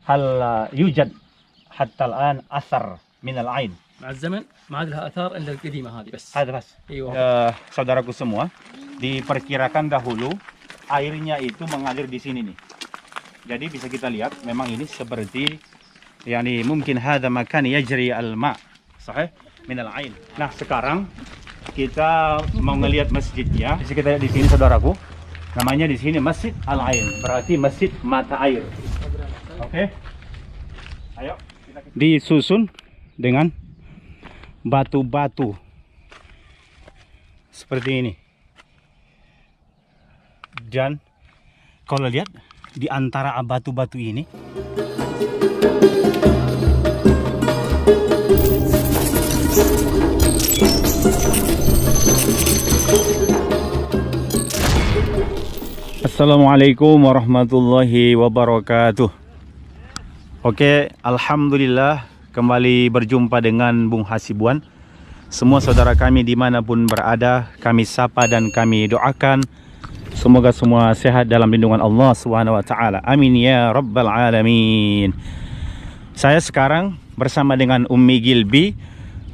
هل يوجد حتى الآن أثر من العين؟ مع الزمن ما عاد لها آثار إلا القديمة هذه بس. هذا بس. أيوة. Saudaraku semua, diperkirakan dahulu airnya itu mengalir di sini nih. Jadi bisa kita lihat memang ini seperti yani mungkin hadha makan yajri al-ma' sahih min al-ain. Nah, sekarang kita mau ngelihat masjidnya. Bisa kita lihat di sini saudaraku. Namanya di sini Masjid Al-Ain, berarti masjid mata air. Oke. Ayo disusun dengan batu-batu seperti ini. Dan kalau lihat di antara batu-batu ini Assalamualaikum warahmatullahi wabarakatuh. Oke, alhamdulillah kembali berjumpa dengan Bung Hasibuan. Semua saudara kami dimanapun berada, kami sapa dan kami doakan semoga semua sehat dalam lindungan Allah Subhanahu wa taala. Amin ya rabbal alamin. Saya sekarang bersama dengan Ummi Gilbi,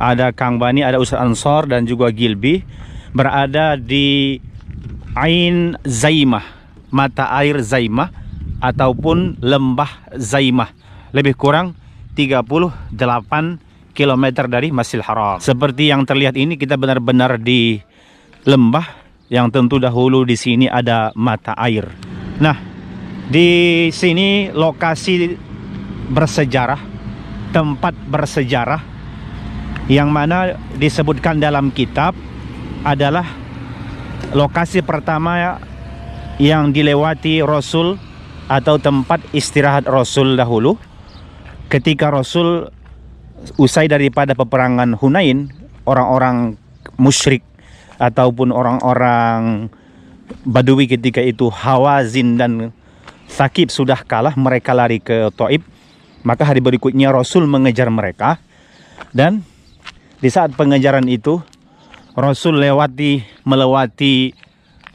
ada Kang Bani, ada Ustaz Ansor dan juga Gilbi, berada di Ain Zaimah, mata air Zaimah ataupun lembah Zaimah, lebih kurang 38 km dari Masjidil Haram. Seperti yang terlihat ini, kita benar-benar di lembah yang tentu dahulu di sini ada mata air. Nah, di sini lokasi bersejarah, tempat bersejarah yang mana disebutkan dalam kitab adalah lokasi pertama yang dilewati Rasul atau tempat istirahat Rasul dahulu ketika Rasul usai daripada peperangan Hunain. Orang-orang musyrik ataupun orang-orang Badui ketika itu, Hawazin dan Thaqif, sudah kalah, mereka lari ke Taif. Maka hari berikutnya Rasul mengejar mereka, dan di saat pengejaran itu Rasul melewati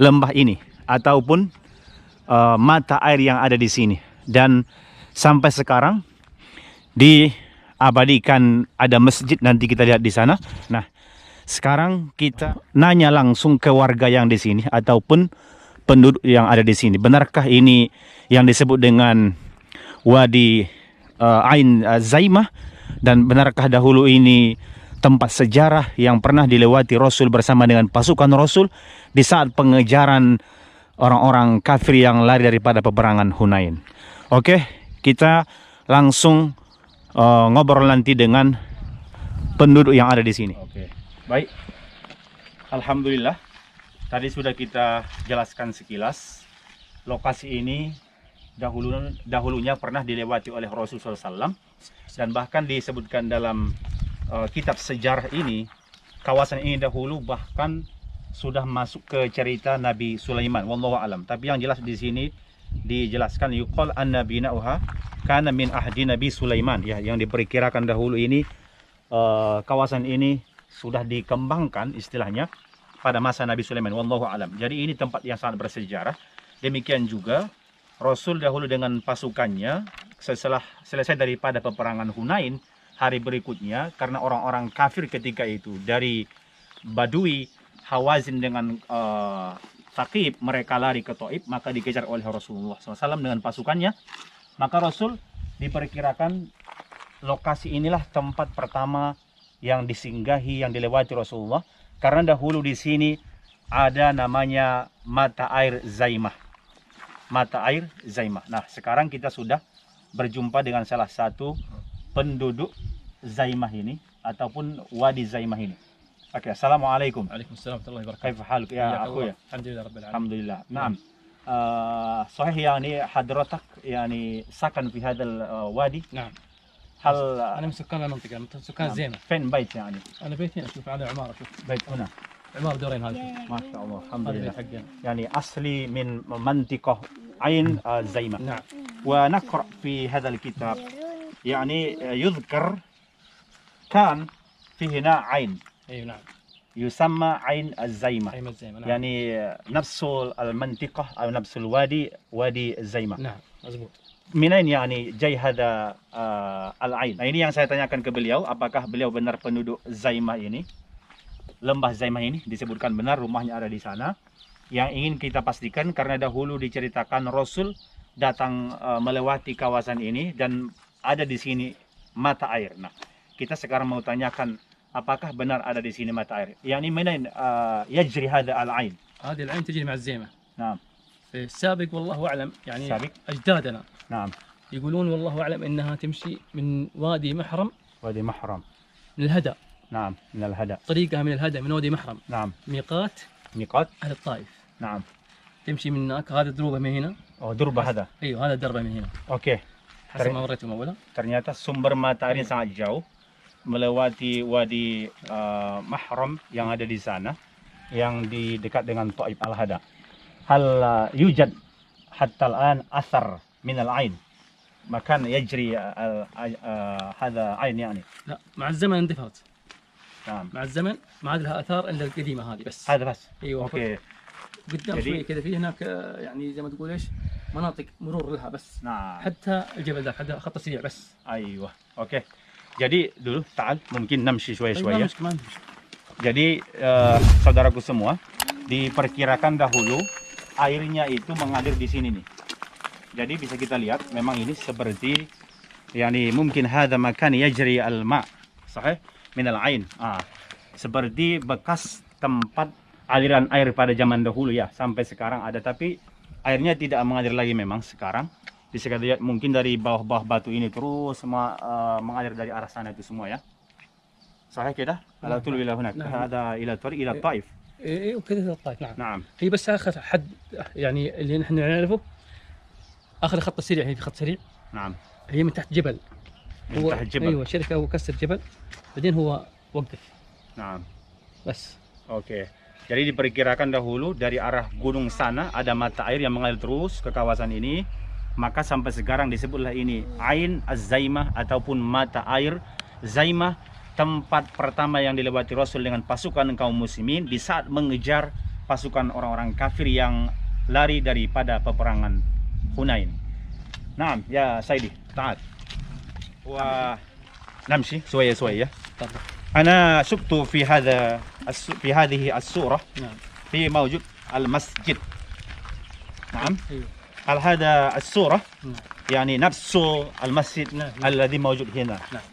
lembah ini ataupun mata air yang ada di sini, dan sampai sekarang diabadikan ada masjid, nanti kita lihat di sana. Nah, sekarang kita nanya langsung ke warga yang di sini ataupun penduduk yang ada di sini, benarkah ini yang disebut dengan Wadi Ain Zaimah, dan benarkah dahulu ini tempat sejarah yang pernah dilewati Rasul bersama dengan pasukan Rasul di saat pengejaran orang-orang kafir yang lari daripada peperangan Hunain. Oke, kita langsung ngobrol nanti dengan penduduk yang ada di sini. Oke, baik. Alhamdulillah, tadi sudah kita jelaskan sekilas. Lokasi ini dahulunya pernah dilewati oleh Rasulullah SAW, dan bahkan disebutkan dalam kitab sejarah ini, kawasan ini dahulu bahkan sudah masuk ke cerita Nabi Sulaiman, wallahu alam. Tapi yang jelas di sini dijelaskan yuqal anna bina'uha kana min ahdi Nabi Sulaiman, ya, yang diperkirakan dahulu ini kawasan ini sudah dikembangkan istilahnya pada masa Nabi Sulaiman, wallahu alam. Jadi ini tempat yang sangat bersejarah. Demikian juga Rasul dahulu dengan pasukannya setelah selesai daripada peperangan Hunain, hari berikutnya karena orang-orang kafir ketika itu dari Badui, Hawazin dengan Thaqif, mereka lari ke Taif, maka dikejar oleh Rasulullah SAW dengan pasukannya. Maka Rasul diperkirakan lokasi inilah tempat pertama yang disinggahi, yang dilewati Rasulullah, karena dahulu di sini ada namanya mata air Zaimah. Mata air Zaimah. Nah, sekarang kita sudah berjumpa dengan salah satu penduduk Zaimah ini ataupun Wadi Zaimah ini. Oke, assalamualaikum. Waalaikumsalam warahmatullahi wabarakatuh. كيف حالك يا أخويا؟ Alhamdulillah rabbil alamin. الحمد لله. نعم. صحيح يعني حضرتك يعني سكن في هذا الوادي؟ نعم. هل أنا من سكان المنطقة، من سكان زينة. فين بيت يعني؟ أنا بيتي أشوف على عمارة، شوف بيت هنا. عمارة دورين هذه. ما شاء الله، الحمد هذا لله. البيت حقنا. يعني أصلي من منطقة عين زيمة. نعم. ونقرأ في هذا الكتاب يعني يذكر كان في هنا عين أي نعم. يسمى عين الزيمة. عين الزيمة. نعم. يعني نفس المنطقة أو نفس الوادي، وادي الزيمة. نعم مزبوط. Minain yani jai hada al-ain. Nah, ini yang saya tanyakan ke beliau, apakah beliau benar penduduk Zaimah ini? Lembah Zaimah ini disebutkan benar rumahnya ada di sana. Yang ingin kita pastikan karena dahulu diceritakan Rasul datang melewati kawasan ini dan ada di sini mata air. Nah, kita sekarang mau tanyakan apakah benar ada di sini mata air. Yang ini minain yajri hada al-ain. هذه العين تجري مع الزيمة. نعم. في السابق والله أعلم يعني السابق؟ أجدادنا نعم. يقولون والله أعلم إنها تمشي من وادي محرم وادي محرم. من الهدى. نعم من الهدى. طريقها من الهدى من وادي محرم. نعم. ميقات ميقات أهل الطائف. نعم. تمشي من هناك. هذا دروبه من هنا. دربة هذا. أيوه هذا دربه من هنا. Oke. حسب ما وريتهم أولا. Ternyata sumber mata airnya sangat jauh, melewati wadi Mahram yang ada di sana, yang di dekat dengan Taif Al-Hada. Hal yujad hatta al-an athar min al-ain. Makan yajri هذا عين يعني. لا مع الزمن اندثرت. نعم. مع الزمن ما عاد لها آثار إلا القديمة هذه بس. هذا بس. أيوه. اوكي. قدام جديد. شوي كذا في هناك يعني زي ما تقول ايش مناطق مرور لها بس. نعم. حتى الجبل ذاك حتى خط سريع بس. ايوه. اوكي. Jadi dulu ta'al mungkin namshi ما shwaya-shwaya. مشكلة ما عندي مشكلة. Jadi saudaraku semua, diperkirakan dahulu airnya itu mengalir di sini nih. Jadi bisa kita lihat memang ini seperti yani mungkin hadza makan yajri al-ma' sahih min al-ain. Seperti bekas tempat aliran air pada zaman dahulu ya, sampai sekarang ada, tapi airnya tidak mengalir lagi memang sekarang. Bisa kita lihat mungkin dari bawah-bawah batu ini terus semua mengalir dari arah sana itu semua ya. Sahih كده على طول إلى هناك هذا إلى طريق إلى الطائف. ايه وكذا الطائف نعم. نعم. هي بس اخر حد يعني اللي نحن نعرفه اخر خط السريع. هي في خط سريع. نعم. هي من تحت جبل. من تحت جبل. ايوه شركه هو كسر جبل بعدين هو وقف. نعم. بس. Oke. Jadi diperkirakan dahulu dari arah gunung sana ada mata air yang mengalir terus ke kawasan ini. Maka sampai sekarang disebutlah ini Ain Az-Zaimah ataupun mata air Zaimah, tempat pertama yang dilewati Rasul dengan pasukan kaum muslimin di saat mengejar pasukan orang-orang kafir yang lari daripada peperangan Hunain. Naam, ya Saidi, ta'al. Wa namshi شوية. تفضل. أنا شفت في هذه الصورة نعم. في موجود المسجد. نعم. ايوه. هل هذا الصورة نعم. يعني نفس المسجد نعم. الذي موجود هنا؟ نعم.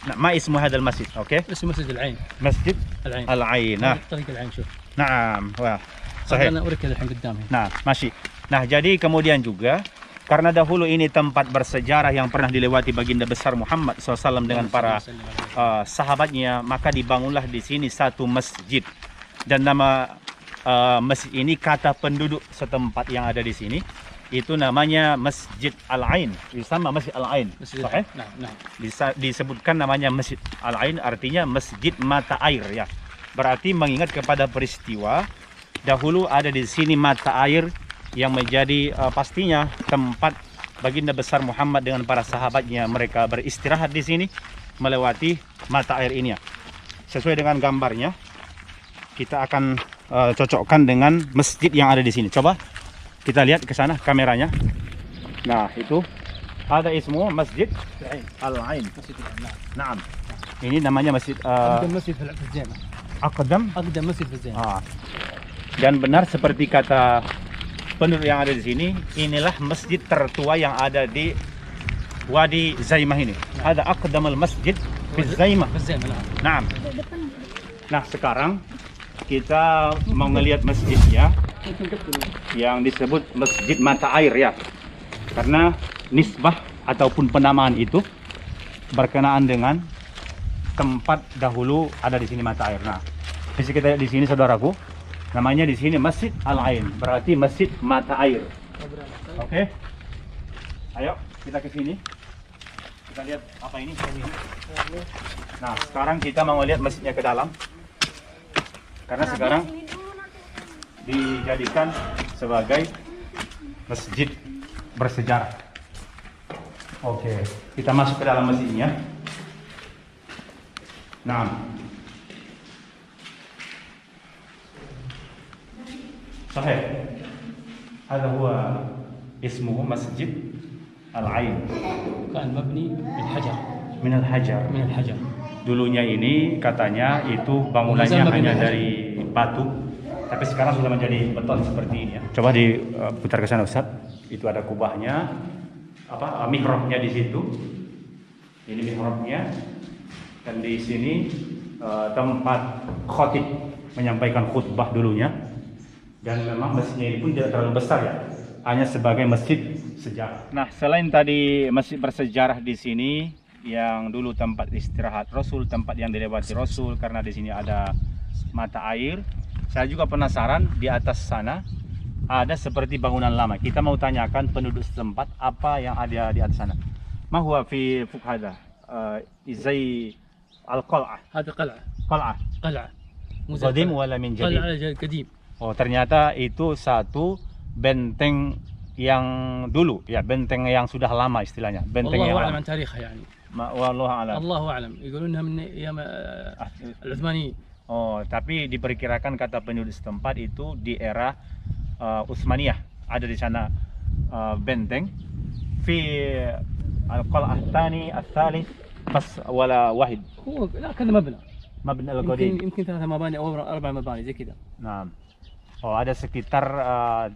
نعم. ما اسم هذا المسجد؟ أوكي. اسمه مسجد العين. مسجد العين. العين. طريق العين شوف. نعم. Wah, صحيح. صحيح. انا اوريك الحين قدامي. Nah, masih. Nah, jadi kemudian juga karena dahulu ini tempat bersejarah yang pernah dilewati baginda besar Muhammad SAW dengan para sahabatnya, maka dibangunlah di sini satu masjid. Dan nama masjid ini kata penduduk setempat yang ada di sini itu namanya Masjid Al-Ain. Sama Masjid Al-Ain. Sahih? نعم نعم. Disebutkan namanya Masjid Al-Ain artinya masjid mata air ya. Berarti mengingat kepada peristiwa dahulu ada di sini mata air yang menjadi pastinya tempat baginda besar Muhammad dengan para sahabatnya mereka beristirahat di sini melewati mata air ini ya. Sesuai dengan gambarnya kita akan cocokkan dengan masjid yang ada di sini. Coba kita lihat ke sana kameranya. Nah, itu ada ismu Masjid Al-Ain. مسجد العين نعم. Naam. Ini namanya masjid اقدم مسجد في الزينة. Aqdam. اقدم مسجد في الزينة. Dan benar seperti kata penduduk yang ada di sini, inilah masjid tertua yang ada di Wadi Zaimah ini. Ada aqdamul masjid fi Zaimah. في الزينة نعم. Naam. Nah, sekarang kita mau ngelihat masjidnya yang disebut Masjid Mata Air ya. Karena nisbah ataupun penamaan itu berkenaan dengan tempat dahulu ada di sini mata air. Nah, bisa kita lihat di sini saudaraku, namanya di sini Masjid Al-Ain, berarti masjid mata air. Oke. Ayo kita ke sini. Kita lihat apa ini. Nah, sekarang kita mau lihat masjidnya ke dalam. Karena sekarang dijadikan sebagai masjid bersejarah. Oke, kita masuk ke dalam masjidnya. Nah, sahih. Ada huwa ismuhu Masjid Al-Ain. كان مبني بالحجر. Min al-hajar. من الحجر. Dulunya ini katanya itu bangunannya Sama hanya dengan- dari batu, tapi sekarang sudah menjadi beton seperti ini ya. Coba diputar ke sana Ustaz. Itu ada kubahnya, mihrabnya di situ. Ini mihrabnya, dan di sini tempat khotib menyampaikan khutbah dulunya. Dan memang masjidnya ini pun tidak terlalu besar ya, hanya sebagai masjid sejarah. Nah, selain tadi masjid bersejarah di sini, yang dulu tempat istirahat Rasul, tempat yang dilewati Rasul karena di sini ada mata air. Saya juga penasaran di atas sana ada seperti bangunan lama. Kita mau tanyakan penduduk setempat apa yang ada di atas sana. Ma huwa fi fuq hada? Izai al-qal'ah. هذا قلعة. Qal'ah. قلعة. Qadim wala min jadid? قلعة قديم. Oh, ternyata itu satu benteng yang dulu, ya, benteng yang sudah lama istilahnya. Benteng والله yang أعلم lama. عن تاريخها يعني. Wallahu a'lam. الله أعلم. يقولون إنها من أيام العثمانيين. Oh, tapi diperkirakan kata penduduk setempat itu di era Utsmaniyah. Ada di sana benteng. Fi al-qal'ah tsani, ats-tsalits, bas wala wahid. هو لا كذا مبنى. Mabna al-qadim. يمكن 3 مباني أو 4 مباني زي كذا. Nah. Oh, ada sekitar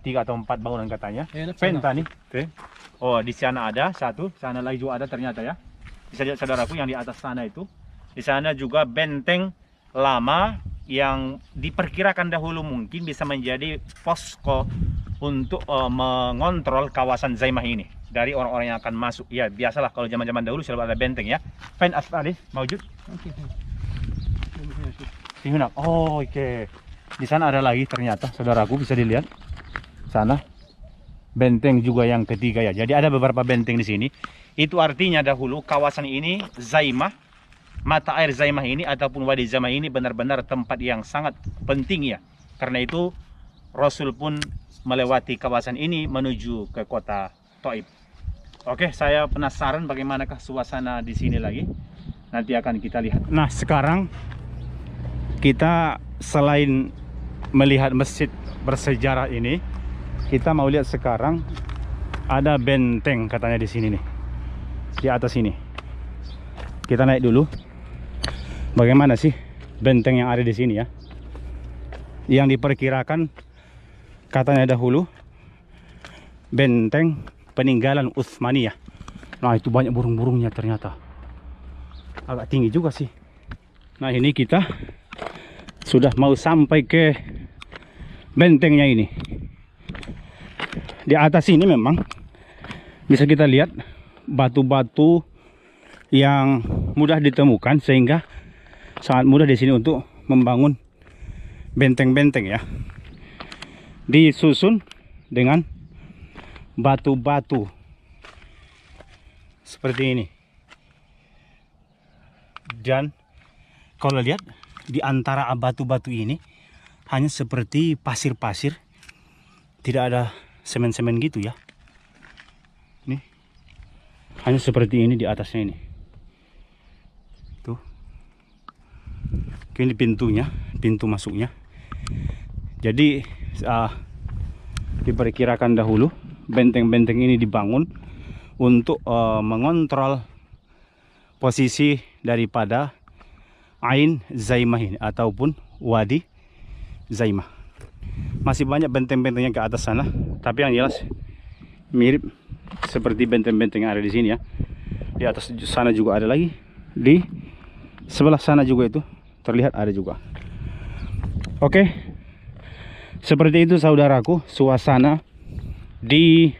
3 atau 4 bangunan katanya. Penta nih. Oh, di sana ada satu, sana lagi juga ada ternyata ya. Bisa lihat saudaraku yang di atas sana itu. Di sana juga benteng lama yang diperkirakan dahulu mungkin bisa menjadi posko untuk mengontrol kawasan Zaimah ini dari orang-orang yang akan masuk. Ya, biasalah kalau zaman-zaman dahulu selalu ada benteng ya. Fen asfalih maujud. Oh, oke. Di sana ada lagi ternyata, saudaraku, bisa dilihat. Sana benteng juga yang ketiga ya. Jadi ada beberapa benteng di sini. Itu artinya dahulu kawasan ini Zaimah, mata air Zaimah ini ataupun Wadi Zaimah ini benar-benar tempat yang sangat penting ya. Karena itu Rasul pun melewati kawasan ini menuju ke kota Taif. Oke, saya penasaran bagaimanakah suasana di sini lagi. Nanti akan kita lihat. Nah, sekarang kita selain melihat masjid bersejarah ini, kita mau lihat sekarang ada benteng katanya di sini nih, di atas ini. Kita naik dulu. Bagaimana sih benteng yang ada di sini ya? Yang diperkirakan katanya dahulu benteng peninggalan Utsmaniyah. Nah, itu banyak burung-burungnya ternyata. Agak tinggi juga sih. Nah, ini kita sudah mau sampai ke bentengnya ini. Di atas ini memang bisa kita lihat batu-batu yang mudah ditemukan sehingga sangat mudah di sini untuk membangun benteng-benteng ya. Disusun dengan batu-batu seperti ini. Dan kalau lihat di antara batu-batu ini hanya seperti pasir-pasir, tidak ada semen-semen gitu ya. Nih, hanya seperti ini di atasnya ini. Tuh, ini pintunya, pintu masuknya. Jadi diperkirakan dahulu benteng-benteng ini dibangun untuk mengontrol posisi daripada Ain Zaimah ini ataupun Wadi Zaimah. Masih banyak benteng-benteng yang ke atas sana, tapi yang jelas mirip seperti benteng-benteng yang ada di sini ya. Di atas sana juga ada lagi, di sebelah sana juga itu terlihat ada juga. Oke, seperti itu saudaraku suasana di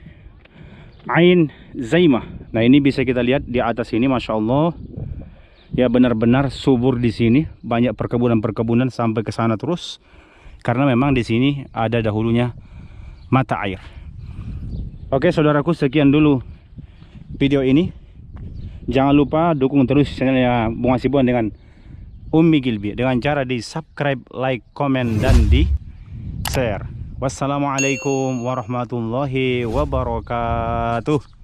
Ain Zaimah. Nah, ini bisa kita lihat di atas ini, masya Allah. Ya, benar-benar subur di sini, banyak perkebunan-perkebunan sampai ke sana terus. Karena memang di sini ada dahulunya mata air. Oke, saudaraku, sekian dulu video ini. Jangan lupa dukung terus channelnya Bung Hasibuan dengan Ummi Gilby dengan cara di subscribe, like, komen, dan di share. Wassalamualaikum warahmatullahi wabarakatuh.